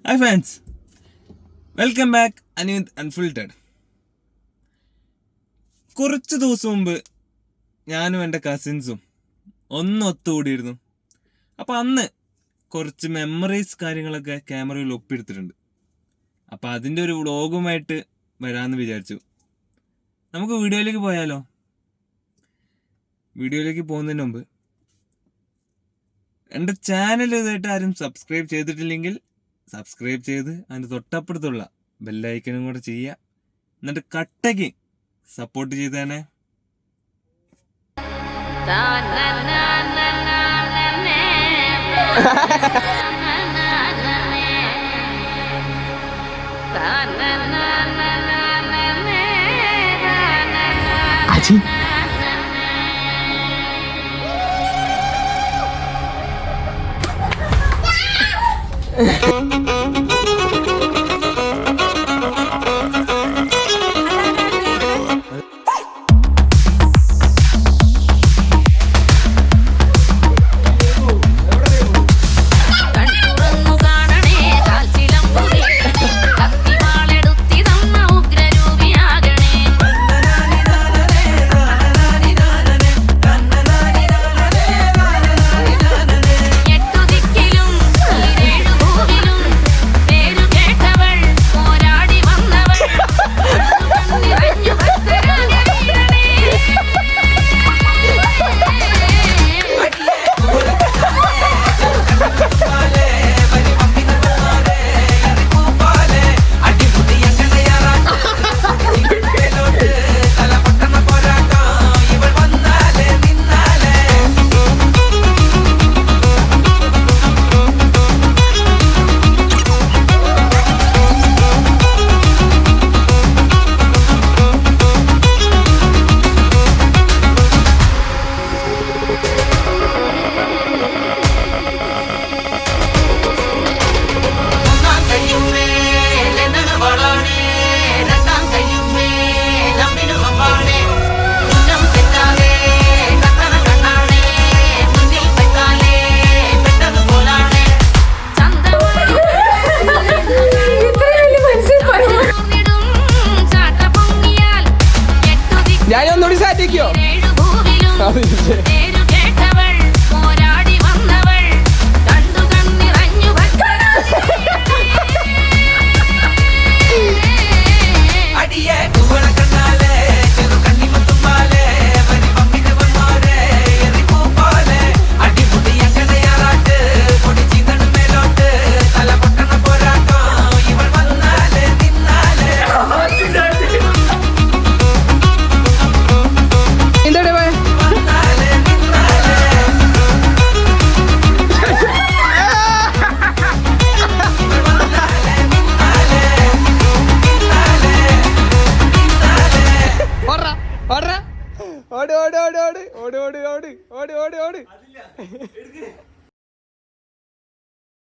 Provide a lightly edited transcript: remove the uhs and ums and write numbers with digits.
Hi fans, welcome back Anith unfiltered. കുറച്ച് ദിവസം മുമ്പ് ഞാനും എൻ്റെ കസിൻസും ഒത്തുകൂടിയിരുന്നു. അപ്പോൾ അന്ന് കുറച്ച് മെമ്മറീസ് കാര്യങ്ങളൊക്കെ ക്യാമറയിൽ ഒപ്പിയെടുത്തിട്ടുണ്ട്. അപ്പോൾ അതിൻ്റെ ഒരു വ്ളോഗുമായിട്ട് വരാമെന്ന് വിചാരിച്ചു. നമുക്ക് വീഡിയോയിലേക്ക് പോയാലോ? വീഡിയോയിലേക്ക് പോകുന്നതിന് മുമ്പ് എൻ്റെ ചാനൽ ഇതായിട്ട് ആരും സബ്സ്ക്രൈബ് ചെയ്തിട്ടില്ലെങ്കിൽ സബ്സ്ക്രൈബ് ചെയ്ത് അതിൻ്റെ തൊട്ടപ്പുറത്തുള്ള ബെല്ലൈക്കനും കൂടെ ചെയ്യുക. എന്നിട്ട് കട്ടയ്ക്ക് സപ്പോർട്ട് ചെയ്ത് തന്നെ. അജി ഞാനൊന്നുകൂടി സാറ്റിക്കോ? ഓട് ഓട് ഓട് ഓട് ഓട് ഓട് ഓട് ഓട് ഓട് ഓട്